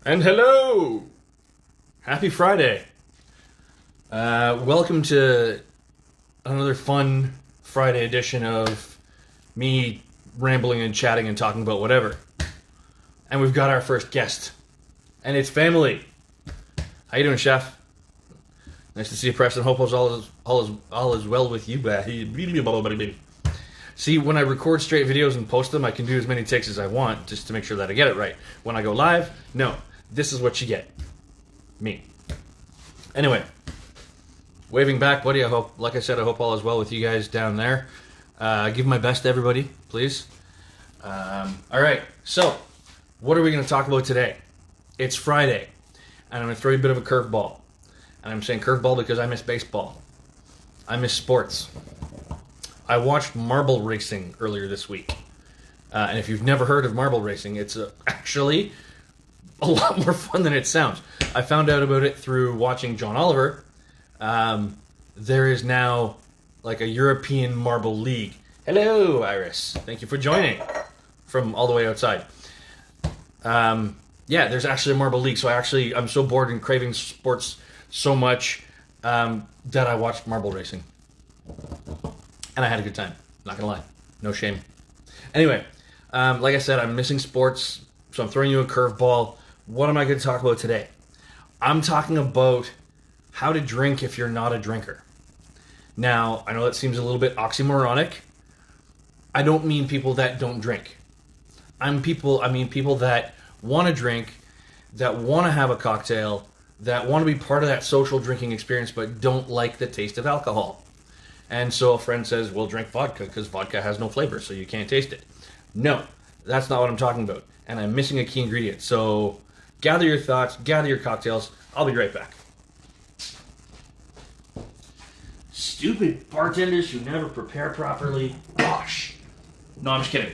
And hello! Happy Friday. Welcome to another fun Friday edition of me rambling and chatting and talking about whatever. And we've got our first guest. And it's family. How you doing, Chef? Nice to see you, Preston. Hope all is well with you. See, when I record straight videos and post them, I can do as many takes as I want just to make sure that I get it right. When I go live, no. This is what you get. Me. Anyway. Waving back, buddy. I hope, like I said, I hope all is well with you guys down there. Give my best to everybody, please. Alright, so, what are we going to talk about today? It's Friday, and I'm going to throw you a bit of a curveball. And I'm saying curveball because I miss baseball. I miss sports. I watched marble racing earlier this week. And if you've never heard of marble racing, it's actually a lot more fun than it sounds. I found out about it through watching John Oliver. There is now like a European Marble League. Hello, Iris. Thank you for joining from all the way outside. Yeah, there's actually a Marble League. So I'm so bored and craving sports so much that I watched marble racing. And I had a good time. Not gonna lie. No shame. Anyway, like I said, I'm missing sports, so I'm throwing you a curveball. What am I going to talk about today? I'm talking about how to drink if you're not a drinker. Now, I know that seems a little bit oxymoronic. I don't mean people that don't drink. I mean people that want to drink, that want to have a cocktail, that want to be part of that social drinking experience, but don't like the taste of alcohol. And so a friend says, well, drink vodka, because vodka has no flavor, so you can't taste it. No, that's not what I'm talking about. And I'm missing a key ingredient. So gather your thoughts, gather your cocktails. I'll be right back. Stupid bartenders who never prepare properly. Gosh. No, I'm just kidding.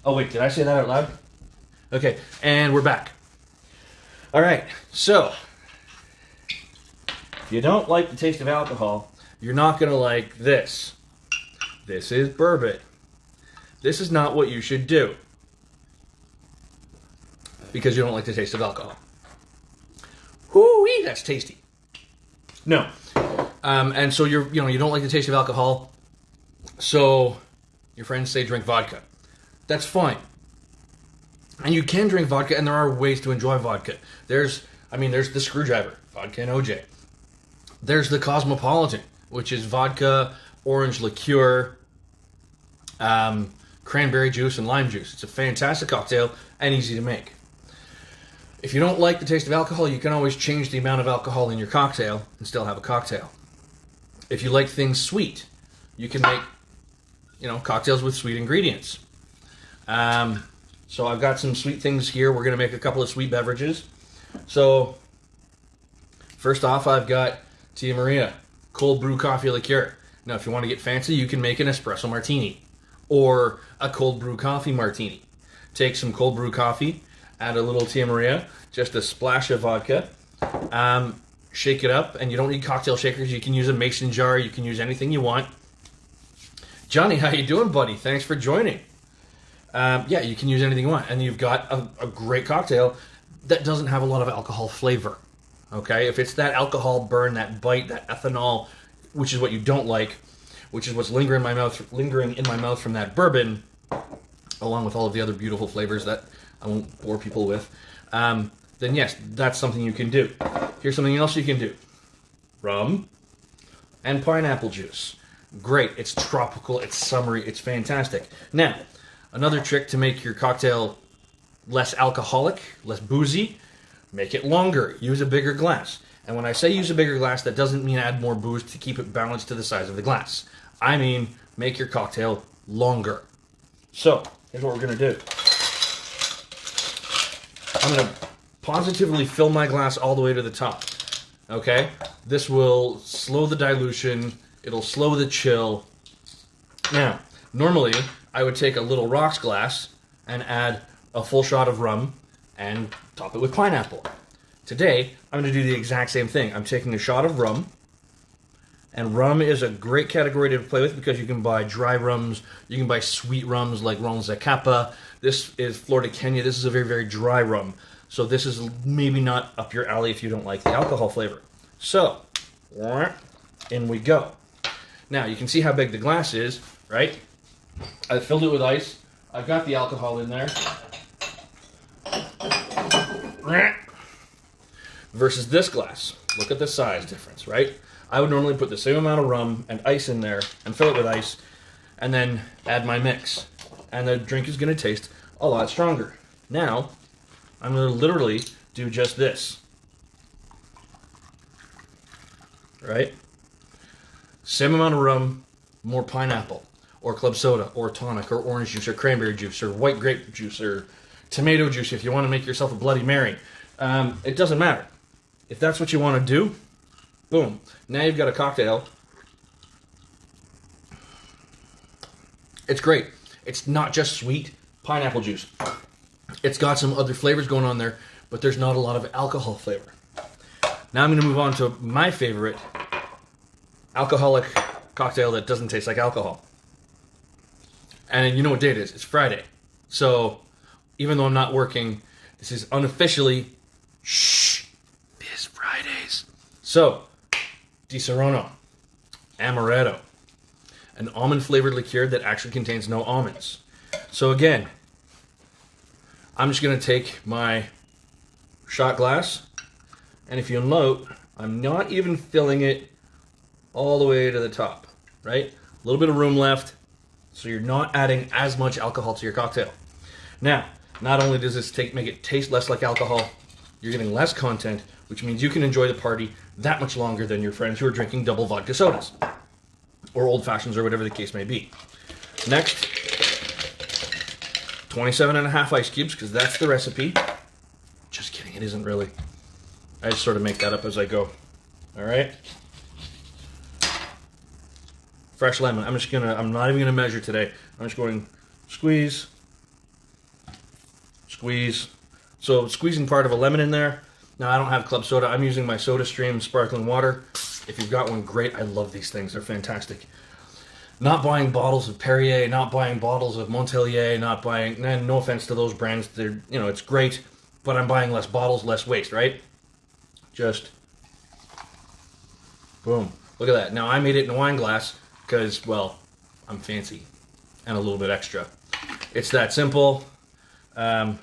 Oh, wait, did I say that out loud? Okay, and we're back. All right, so if you don't like the taste of alcohol, you're not going to like this. This is bourbon. This is not what you should do because you don't like the taste of alcohol. Whoo-wee, that's tasty. No. And so you don't like the taste of alcohol, so your friends say drink vodka. That's fine. And you can drink vodka, and there are ways to enjoy vodka. There's the Screwdriver, vodka and OJ. There's the Cosmopolitan, which is vodka, orange liqueur, cranberry juice, and lime juice. It's a fantastic cocktail and easy to make. If you don't like the taste of alcohol, you can always change the amount of alcohol in your cocktail and still have a cocktail. If you like things sweet, you can make, cocktails with sweet ingredients. So I've got some sweet things here. We're going to make a couple of sweet beverages. So first off, I've got Tia Maria cold brew coffee liqueur. Now, if you want to get fancy, you can make an espresso martini or a cold brew coffee martini. Take some cold brew coffee, add a little Tia Maria, just a splash of vodka, shake it up, and you don't need cocktail shakers. You can use a mason jar. You can use anything you want. Johnny, how you doing, buddy? Thanks for joining. Yeah, you can use anything you want, and you've got a great cocktail that doesn't have a lot of alcohol flavor. Okay, if it's that alcohol burn, that bite, that ethanol, which is what you don't like, which is what's lingering in my mouth from that bourbon, along with all of the other beautiful flavors that I won't bore people with, then yes, that's something you can do. Here's something else you can do. Rum and pineapple juice. Great, it's tropical, it's summery, it's fantastic. Now, another trick to make your cocktail less alcoholic, less boozy, make it longer. Use a bigger glass. And when I say use a bigger glass, that doesn't mean add more booze to keep it balanced to the size of the glass. I mean, make your cocktail longer. So, here's what we're going to do. I'm going to positively fill my glass all the way to the top. Okay? This will slow the dilution. It'll slow the chill. Now, normally, I would take a little rocks glass and add a full shot of rum and top it with pineapple. Today, I'm going to do the exact same thing. I'm taking a shot of rum, and rum is a great category to play with because you can buy dry rums, you can buy sweet rums like Ron Zacapa. This is Florida Kenya. This is a very, very dry rum. So this is maybe not up your alley if you don't like the alcohol flavor. So, in we go. Now, you can see how big the glass is, right? I filled it with ice. I've got the alcohol in there. Versus this glass. Look at the size difference, right? I would normally put the same amount of rum and ice in there and fill it with ice and then add my mix. And the drink is going to taste a lot stronger. Now, I'm going to literally do just this. Right? Same amount of rum, more pineapple, or club soda, or tonic, or orange juice, or cranberry juice, or white grape juice, or tomato juice if you want to make yourself a Bloody Mary. It doesn't matter. If that's what you want to do, boom. Now you've got a cocktail. It's great. It's not just sweet pineapple juice. It's got some other flavors going on there, but there's not a lot of alcohol flavor. Now I'm going to move on to my favorite alcoholic cocktail that doesn't taste like alcohol. And you know what day it is? It's Friday. So even though I'm not working, this is unofficially Biz Fridays. So, Di Serono Amaretto, an almond flavored liqueur that actually contains no almonds. So again, I'm just going to take my shot glass, and if you'll note, I'm not even filling it all the way to the top, right? A little bit of room left, so you're not adding as much alcohol to your cocktail. Now, not only does this make it taste less like alcohol, you're getting less content, which means you can enjoy the party that much longer than your friends who are drinking double vodka sodas, or old fashions, or whatever the case may be. Next, 27.5 ice cubes, because that's the recipe. Just kidding, it isn't really. I just sort of make that up as I go. All right. Fresh lemon. I'm not even gonna measure today. I'm just going squeeze, squeeze. So squeezing part of a lemon in there. Now I don't have club soda. I'm using my SodaStream sparkling water. If you've got one, great. I love these things. They're fantastic. Not buying bottles of Perrier, not buying bottles of Montpellier, not buying. And no offense to those brands, they're it's great, but I'm buying less bottles, less waste, right? Just boom. Look at that. Now I made it in a wine glass because, well, I'm fancy and a little bit extra. It's that simple. I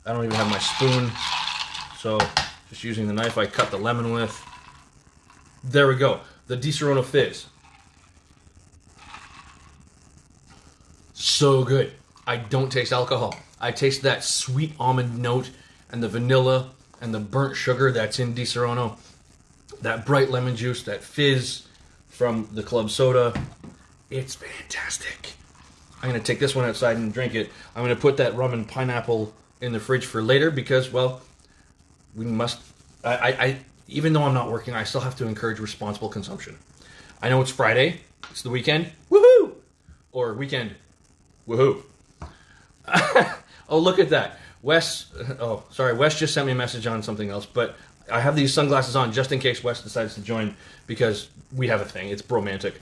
don't even have my spoon, so just using the knife I cut the lemon with. There we go. The Di Serono Fizz. So good. I don't taste alcohol. I taste that sweet almond note and the vanilla and the burnt sugar that's in Di Serono. That bright lemon juice, that fizz from the club soda. It's fantastic. I'm going to take this one outside and drink it. I'm going to put that rum and pineapple in the fridge for later because, well, we must... even though I'm not working, I still have to encourage responsible consumption. I know it's Friday. It's the weekend. Woohoo! Or weekend. Woohoo. Oh, look at that. Wes just sent me a message on something else, but I have these sunglasses on just in case Wes decides to join because we have a thing. It's bromantic.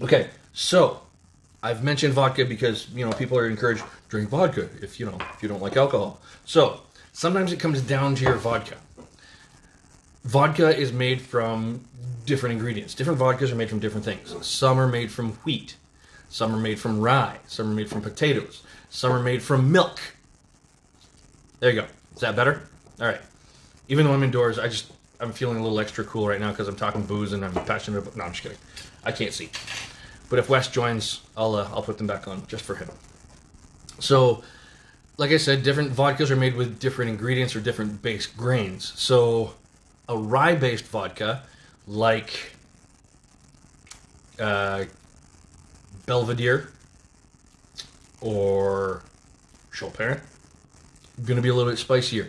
Okay, so I've mentioned vodka because, people are encouraged, drink vodka if you don't like alcohol. So, sometimes it comes down to your vodka. Vodka is made from different ingredients. Different vodkas are made from different things. Some are made from wheat. Some are made from rye. Some are made from potatoes. Some are made from milk. There you go. Is that better? All right. Even though I'm indoors, I'm feeling a little extra cool right now because I'm talking booze and I'm passionate about... No, I'm just kidding. I can't see. But if Wes joins, I'll put them back on just for him. So, like I said, different vodkas are made with different ingredients or different base grains. So, a rye-based vodka, like Belvedere or Chopin, going to be a little bit spicier.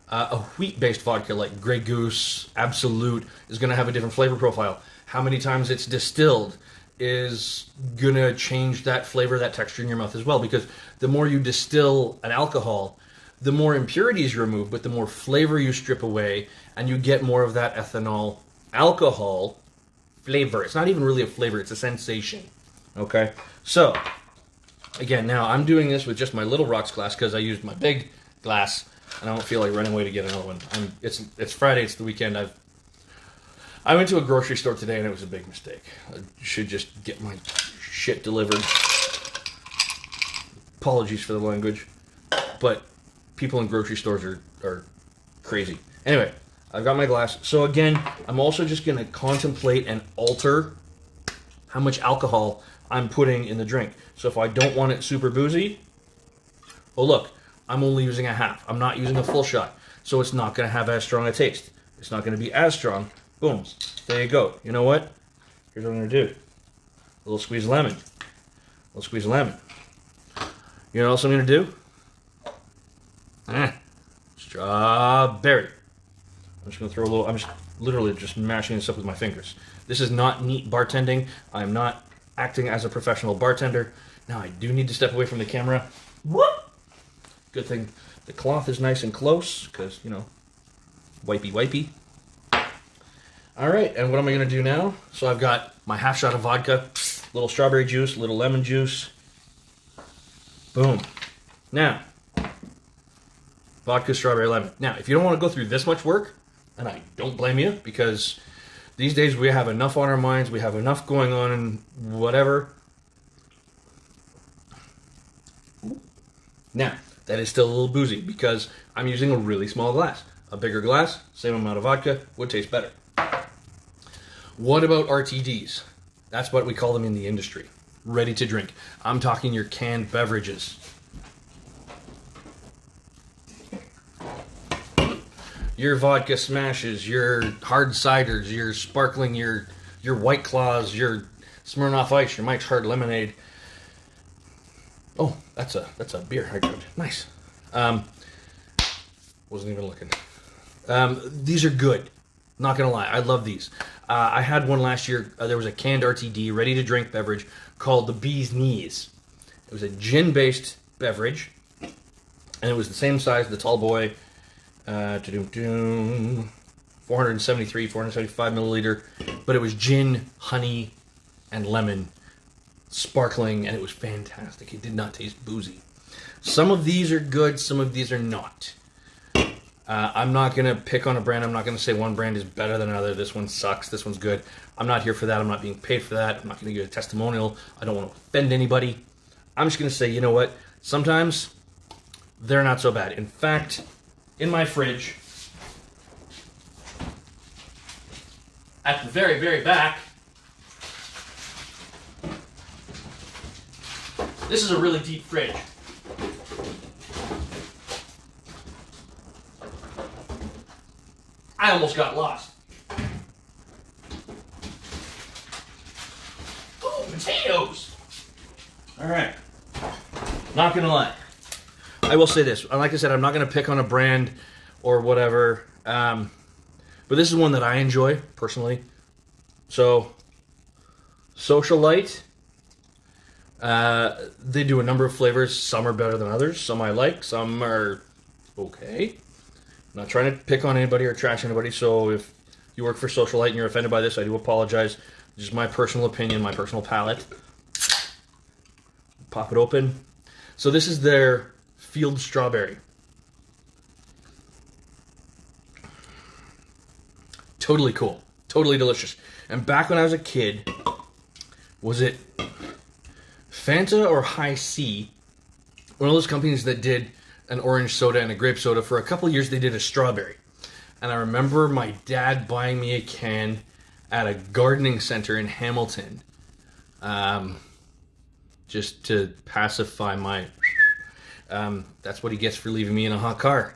A wheat-based vodka like Grey Goose, Absolute, is going to have a different flavor profile. How many times it's distilled is going to change that flavor, that texture in your mouth as well, because the more you distill an alcohol, the more impurities you remove, but the more flavor you strip away, and you get more of that ethanol alcohol flavor. It's not even really a flavor, it's a sensation. Okay? So, again, now I'm doing this with just my little rocks glass because I used my big glass and I don't feel like running away to get another one. It's Friday. It's the weekend. I went to a grocery store today, and it was a big mistake. I should just get my shit delivered. Apologies for the language, but people in grocery stores are crazy. Anyway, I've got my glass. So again, I'm also just going to contemplate and alter how much alcohol I'm putting in the drink. So if I don't want it super boozy, well look, I'm only using a half. I'm not using a full shot. So it's not going to have as strong a taste. It's not going to be as strong. Boom. There you go. You know what? Here's what I'm going to do. A little squeeze of lemon. A little squeeze of lemon. You know what else I'm going to do? Strawberry. I'm just going to throw a little... I'm just literally just mashing this up with my fingers. This is not neat bartending. I'm not acting as a professional bartender. Now, I do need to step away from the camera. Whoop! Good thing the cloth is nice and close, because, you know, wipey. All right, and what am I going to do now? So I've got my half shot of vodka, little strawberry juice, little lemon juice. Boom. Now, vodka, strawberry, lemon. Now, if you don't want to go through this much work, and I don't blame you, because these days we have enough on our minds, we have enough going on and whatever. Now, that is still a little boozy, because I'm using a really small glass. A bigger glass, same amount of vodka, would taste better. What about RTDs? That's what we call them in the industry. Ready to drink. I'm talking your canned beverages. Your vodka smashes, your hard ciders, your sparkling, your White Claws, your Smirnoff Ice, your Mike's Hard Lemonade. Oh, that's a beer I grabbed. Nice. Wasn't even looking. These are good. Not gonna lie, I love these. I had one last year. There was a canned RTD, ready to drink beverage called the Bee's Knees. It was a gin-based beverage, and it was the same size, the tall boy. 475 milliliter, but it was gin, honey, and lemon, sparkling, and it was fantastic. It did not taste boozy. Some of these are good, some of these are not. I'm not going to pick on a brand. I'm not going to say one brand is better than another. This one sucks. This one's good. I'm not here for that. I'm not being paid for that. I'm not going to give a testimonial. I don't want to offend anybody. I'm just going to say, you know what? Sometimes they're not so bad. In fact, in my fridge, at the very, very back, this is a really deep fridge. I almost got lost. Oh, potatoes! Alright. Not gonna lie. I will say this. Like I said, I'm not gonna pick on a brand or whatever. But this is one that I enjoy, personally. So, Socialite. They do a number of flavors. Some are better than others. Some I like. Some are okay. I'm not trying to pick on anybody or trash anybody, so if you work for Socialite and you're offended by this, I do apologize. Just my personal opinion, my personal palate. Pop it open. So this is their Field Strawberry. Totally cool. Totally delicious. And back when I was a kid, was it Fanta or High C? One of those companies that did an orange soda and a grape soda. For a couple of years, they did a strawberry. And I remember my dad buying me a can at a gardening center in Hamilton. Just to pacify my... that's what he gets for leaving me in a hot car.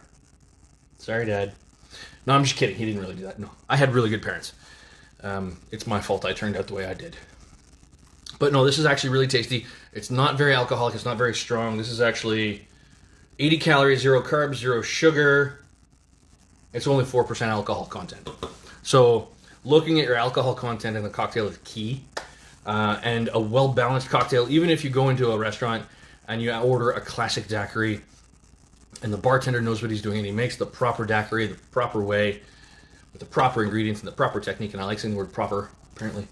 Sorry, Dad. No, I'm just kidding. He didn't really do that. No, I had really good parents. It's my fault I turned out the way I did. But no, this is actually really tasty. It's not very alcoholic. It's not very strong. This is actually 80 calories, 0 carbs, 0 sugar. It's only 4% alcohol content. So looking at your alcohol content in the cocktail is key. And a well-balanced cocktail, even if you go into a restaurant and you order a classic daiquiri, and the bartender knows what he's doing, and he makes the proper daiquiri the proper way, with the proper ingredients and the proper technique, and I like saying the word proper, apparently.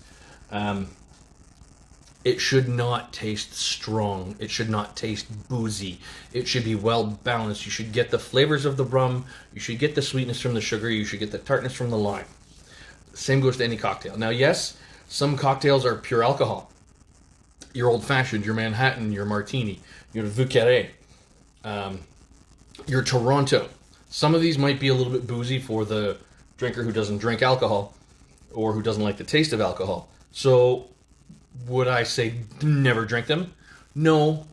It should not taste strong. It should not taste boozy. It should be well balanced. You should get the flavors of the rum. You should get the sweetness from the sugar. You should get the tartness from the lime. Same goes to any cocktail. Now, yes, some cocktails are pure alcohol. Your old fashioned, your Manhattan, your martini, your Vieux Carré, your Toronto. Some of these might be a little bit boozy for the drinker who doesn't drink alcohol or who doesn't like the taste of alcohol. So, would I say never drink them? No.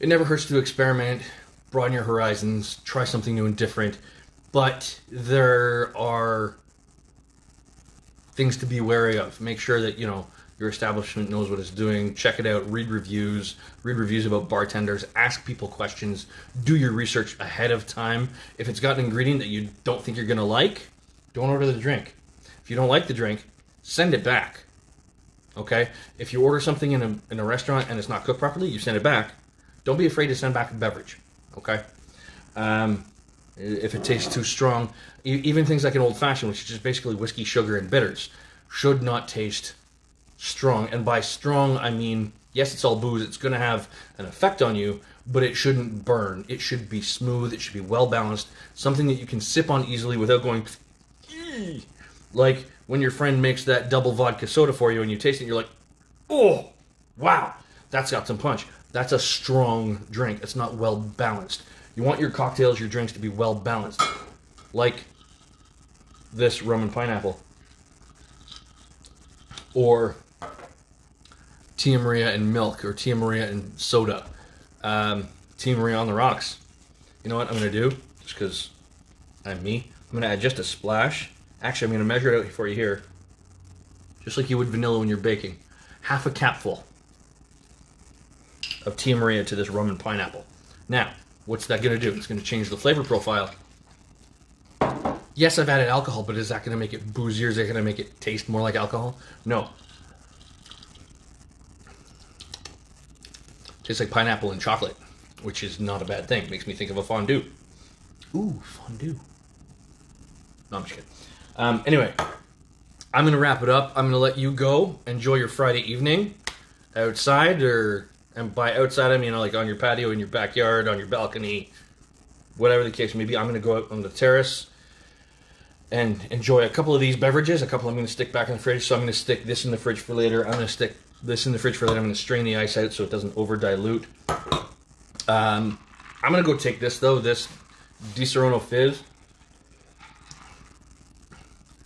It never hurts to experiment, broaden your horizons, try something new and different. But there are things to be wary of. Make sure that, your establishment knows what it's doing. Check it out. Read reviews about bartenders. Ask people questions. Do your research ahead of time. If it's got an ingredient that you don't think you're going to like, don't order the drink. If you don't like the drink, send it back. Okay? If you order something in a restaurant and it's not cooked properly, you send it back. Don't be afraid to send back a beverage. Okay? If it tastes too strong, even things like an old fashioned, which is just basically whiskey, sugar, and bitters, should not taste strong. And by strong, I mean, yes, it's all booze. It's going to have an effect on you, but it shouldn't burn. It should be smooth. It should be well balanced. Something that you can sip on easily without going, eee! Like when your friend makes that double vodka soda for you and you taste it, you're like, oh, wow, that's got some punch. That's a strong drink. It's not well balanced. You want your cocktails, your drinks to be well balanced. Like this rum and pineapple. Or Tia Maria and milk, or Tia Maria and soda. Tia Maria on the rocks. You know what I'm going to do? Just because I'm me. I'm going to add just a splash. Actually, I'm going to measure it out for you here. Just like you would vanilla when you're baking. Half a capful of Tia Maria to this rum and pineapple. Now, what's that going to do? It's going to change the flavor profile. Yes, I've added alcohol, but is that going to make it boozier? Is that going to make it taste more like alcohol? No. Tastes like pineapple and chocolate, which is not a bad thing. It makes me think of a fondue. Ooh, fondue. No, I'm just kidding. Anyway, I'm going to wrap it up. I'm going to let you go. Enjoy your Friday evening outside, and by outside I mean like on your patio, in your backyard, on your balcony, whatever the case may be. I'm going to go out on the terrace and enjoy a couple of these beverages. A couple I'm going to stick back in the fridge. So I'm going to stick this in the fridge for later. I'm going to stick this in the fridge for later. I'm going to strain the ice out so it doesn't over dilute. I'm going to go take this though. This Disaronno Fizz.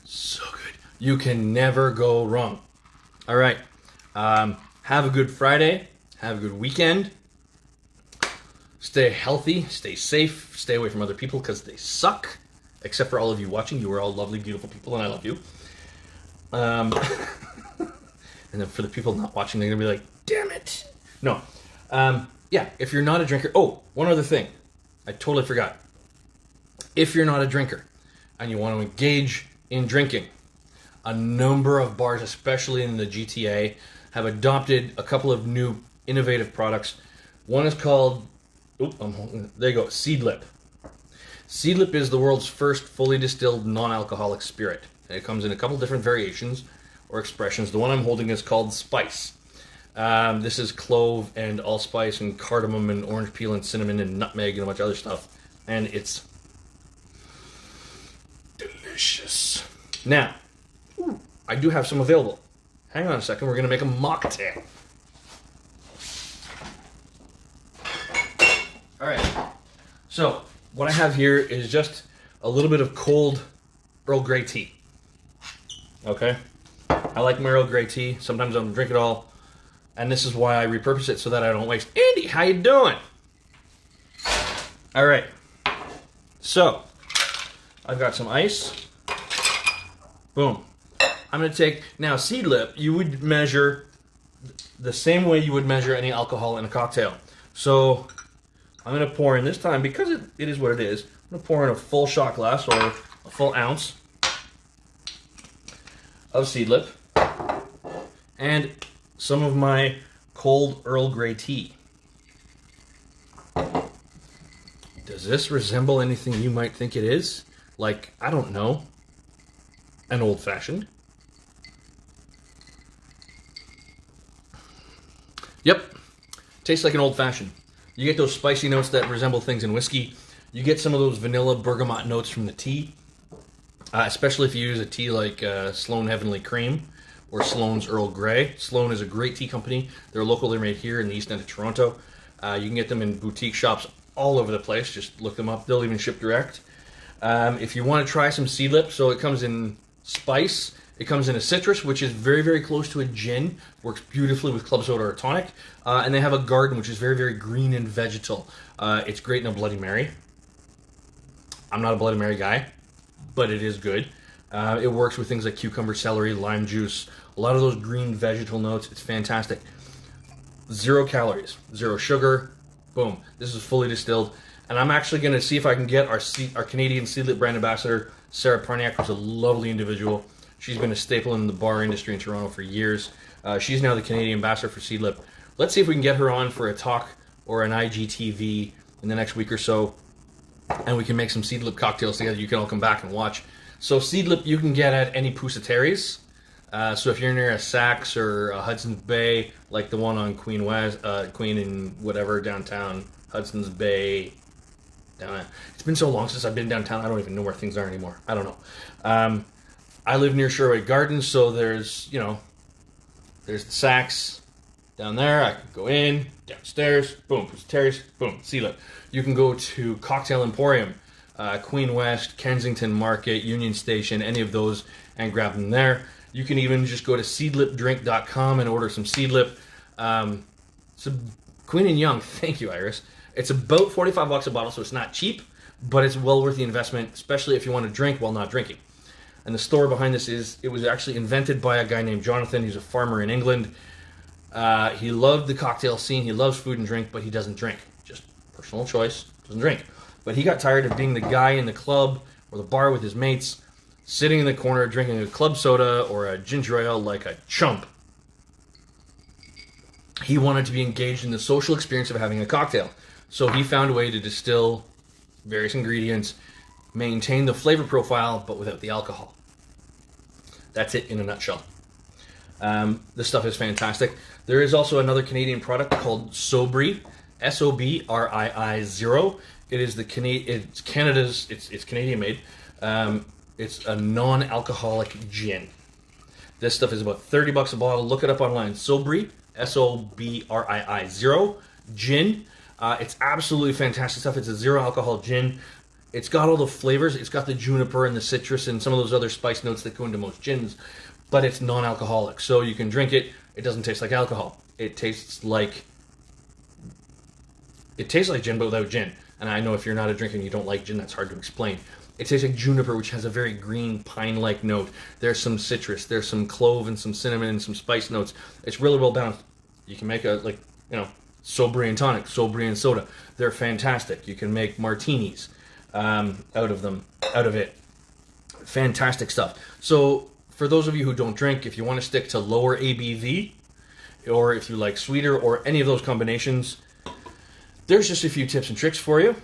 So good. You can never go wrong. All right. Have a good Friday. Have a good weekend. Stay healthy. Stay safe. Stay away from other people because they suck. Except for all of you watching. You are all lovely, beautiful people, and I love you. And then for the people not watching, they're going to be like, damn it. No. Yeah, if you're not a drinker... Oh, one other thing. I totally forgot. If you're not a drinker and you want to engage in drinking, a number of bars, especially in the GTA, have adopted a couple of new innovative products. One is called... there you go. Seedlip. Seedlip is the world's first fully distilled non-alcoholic spirit. It comes in a couple different variations or expressions. The one I'm holding is called Spice. This is clove and allspice and cardamom and orange peel and cinnamon and nutmeg and a bunch of other stuff. And it's delicious. Now, I do have some available. Hang on a second. We're going to make a mocktail. All right. So, what I have here is just a little bit of cold Earl Grey tea. Okay? I like my Earl Grey tea. Sometimes I don't drink it all. And this is why I repurpose it so that I don't waste. Andy, how you doing? All right. So, I've got some ice. Boom. I'm going to take... Now, Seedlip, you would measure the same way you would measure any alcohol in a cocktail. So... I'm going to pour in this time, because it is what it is, I'm going to pour in a full shot glass, or a full ounce of Seedlip, and some of my cold Earl Grey tea. Does this resemble anything you might think it is? Like, I don't know, an old-fashioned? Yep. Tastes like an old fashioned. You get those spicy notes that resemble things in whiskey. You get some of those vanilla bergamot notes from the tea, especially if you use a tea like Sloan Heavenly Cream or Sloan's Earl Grey. Sloan is a great tea company. They're local. They're made here in the east end of Toronto. You can get them in boutique shops all over the place. Just look them up. They'll even ship direct. If you want to try some Seedlip, so it comes in spice. It comes in a citrus, which is very, very close to a gin. Works beautifully with club soda or tonic. And they have a garden, which is very, very green and vegetal. It's great in a Bloody Mary. I'm not a Bloody Mary guy, but it is good. It works with things like cucumber, celery, lime juice. A lot of those green vegetal notes. It's fantastic. 0 calories, 0 sugar. Boom. This is fully distilled. And I'm actually going to see if I can get our Canadian Seedlip brand ambassador, Sarah Parniak, who's a lovely individual. She's been a staple in the bar industry in Toronto for years. She's now the Canadian ambassador for Seedlip. Let's see if we can get her on for a talk or an IGTV in the next week or so, and we can make some Seedlip cocktails together. You can all come back and watch. So Seedlip you can get at any Pusateries. So if you're near a Saks or a Hudson's Bay, like the one on Queen and whatever downtown, Hudson's Bay. It's been so long since I've been downtown, I don't even know where things are anymore. I don't know. I live near Sherwood Gardens, so there's the Saks down there. I can go in, downstairs, boom, Pusateries, boom, Seedlip. You can go to Cocktail Emporium, Queen West, Kensington Market, Union Station, any of those, and grab them there. You can even just go to seedlipdrink.com and order some Seedlip. So Queen and Young, thank you, Iris. It's about $45 a bottle, so it's not cheap, but it's well worth the investment, especially if you want to drink while not drinking. And the story behind this is it was actually invented by a guy named Jonathan. He's a farmer in England. He loved the cocktail scene. He loves food and drink, but he doesn't drink. Just personal choice, doesn't drink. But he got tired of being the guy in the club or the bar with his mates, sitting in the corner drinking a club soda or a ginger ale like a chump. He wanted to be engaged in the social experience of having a cocktail. So he found a way to distill various ingredients, maintain the flavor profile, but without the alcohol. That's it in a nutshell. This stuff is fantastic. There is also another Canadian product called Sobri, S-O-B-R-I-I 0. It is it's Canada's. It's Canadian made. It's a non-alcoholic gin. This stuff is about $30 a bottle. Look it up online. Sobri, S-O-B-R-I-I 0 gin. It's absolutely fantastic stuff. It's a 0 alcohol gin. It's got all the flavors. It's got the juniper and the citrus and some of those other spice notes that go into most gins, but it's non-alcoholic. So you can drink it. It doesn't taste like alcohol. It tastes like gin, but without gin. And I know if you're not a drinker and you don't like gin, that's hard to explain. It tastes like juniper, which has a very green, pine-like note. There's some citrus. There's some clove and some cinnamon and some spice notes. It's really well balanced. You can make Sobri and tonic, Sobri and soda. They're fantastic. You can make martinis out of it. Fantastic stuff. So for those of you who don't drink, if you want to stick to lower ABV, or if you like sweeter or any of those combinations, there's just a few tips and tricks for you.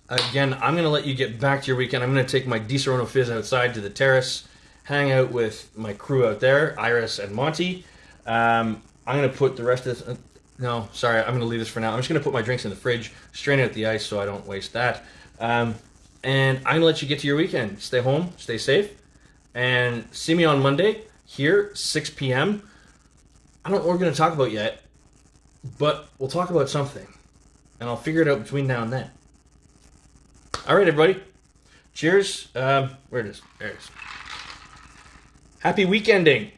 Again, I'm going to let you get back to your weekend. I'm going to take my Di Serono Fizz outside to the terrace, hang out with my crew out there, Iris and Monty. I'm going to put the rest of this... No, sorry, I'm going to leave this for now. I'm just going to put my drinks in the fridge, strain out the ice so I don't waste that. And I'm going to let you get to your weekend. Stay home, stay safe, and see me on Monday here, 6 p.m. I don't know what we're going to talk about yet, but we'll talk about something, and I'll figure it out between now and then. All right, everybody. Cheers. Where it is? There it is. Happy weekending.